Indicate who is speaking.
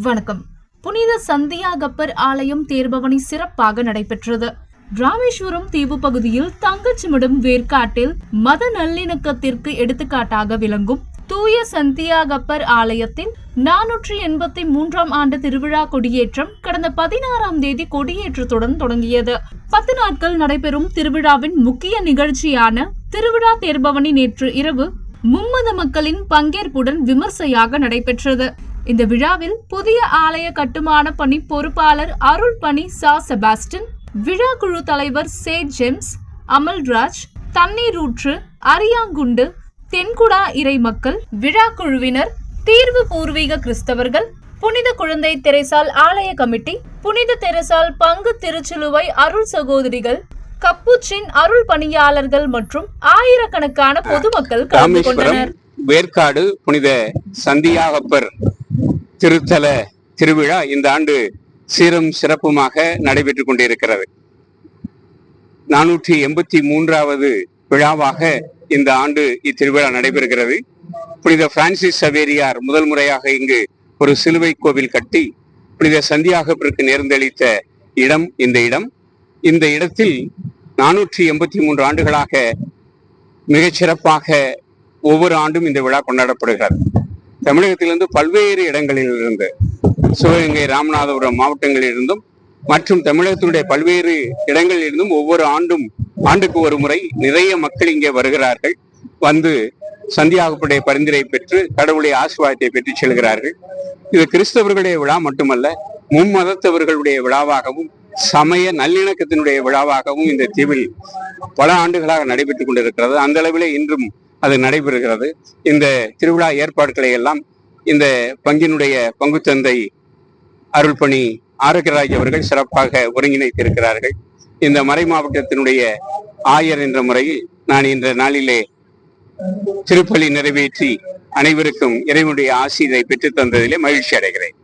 Speaker 1: வணக்கம். புனித சந்தியாகப்பர் ஆலயம் தேர்பவனி சிறப்பாக நடைபெற்றது. ராமேஸ்வரம் தீவு பகுதியில் தங்கச்சிமிடும் வேர்க்காட்டில் மத நல்லிணக்கத்திற்கு எடுத்துக்காட்டாக விளங்கும் தூய சந்தியாகப்பர் ஆலயத்தில் 483ஆம் ஆண்டு திருவிழா கொடியேற்றம் கடந்த 16ஆம் தேதி கொடியேற்றத்துடன் தொடங்கியது. 10 நாட்கள் நடைபெறும் திருவிழாவின் முக்கிய நிகழ்ச்சியான திருவிழா தேர்பவனி நேற்று இரவு மும்மத மக்களின் பங்கேற்புடன் விமர்சையாக நடைபெற்றது. இந்த விழாவில் புதிய ஆலய கட்டுமான பணி பொறுப்பாளர் அருள்பணி சா செபாஸ்டின், விழா குழு தலைவர் சே ஜேம்ஸ், அமல்ராஜ், தண்ணீரூற்று, அரியாங்குண்டு, தென்குடா இறை மக்கள், விழா குழுவினர், தீர்வு பூர்வீக கிறிஸ்தவர்கள், புனித குழந்தை தெரேசால் ஆலய கமிட்டி, புனித தெரேசால் பங்கு திருச்சிலுவை அருள் சகோதரிகள், கப்புச்சின் அருள் பணியாளர்கள் மற்றும் ஆயிரக்கணக்கான பொதுமக்கள் கலந்து கொண்டனர்.
Speaker 2: வேர்க்காடு புனித சந்தியாகப்பர் திருத்தல திருவிழா இந்த ஆண்டு சீரும் சிறப்புமாக நடைபெற்றுக் கொண்டிருக்கிறது. 483வது விழாவாக இந்த ஆண்டு இத்திருவிழா நடைபெறுகிறது. புனித பிரான்சிஸ் சவேரியார் முதல் முறையாக இங்கு ஒரு சிலுவை கோவில் கட்டி புனித சந்தியாகப்பருக்கு நேர்ந்தளித்த இடம் இந்த இடம். இந்த இடத்தில் 483 ஆண்டுகளாக மிகச் சிறப்பாக ஒவ்வொரு ஆண்டும் இந்த விழா கொண்டாடப்படுகிறது. தமிழகத்திலிருந்து பல்வேறு இடங்களிலிருந்து, சிவகங்கை, ராமநாதபுரம் மாவட்டங்களிலிருந்தும் மற்றும் தமிழகத்தினுடைய பல்வேறு இடங்களிலிருந்தும் ஒவ்வொரு ஆண்டுக்கு ஒரு முறை நிறைய மக்கள் இங்கே வருகிறார்கள். வந்து சந்தியாகப்பருடைய பரிந்துரை பெற்று கடவுளுடைய ஆசீர்வாதத்தை பெற்று செல்கிறார்கள். இது கிறிஸ்தவர்களுடைய விழா மட்டுமல்ல, மும்மதத்தவர்களுடைய விழாவாகவும் சமய நல்லிணக்கத்தினுடைய விழாவாகவும் இந்த தீவில் பல ஆண்டுகளாக நடைபெற்றுக் கொண்டிருக்கிறது. அந்த அளவிலே இன்றும் அது நடைபெறுகிறது. இந்த திருவிழா ஏற்பாடுகளை எல்லாம் இந்த பங்கினுடைய பங்கு தந்தை அருள்பணி ஆரோக்கியராஜ் அவர்கள் சிறப்பாக ஒருங்கிணைத்திருக்கிறார்கள். இந்த மறை மாவட்டத்தினுடைய ஆயர் என்ற முறையில் நான் இந்த நாளிலே திருப்பலி நிறைவேற்றி அனைவருக்கும் இறைவனுடைய ஆசீரை பெற்று தந்ததிலே மகிழ்ச்சி அடைகிறேன்.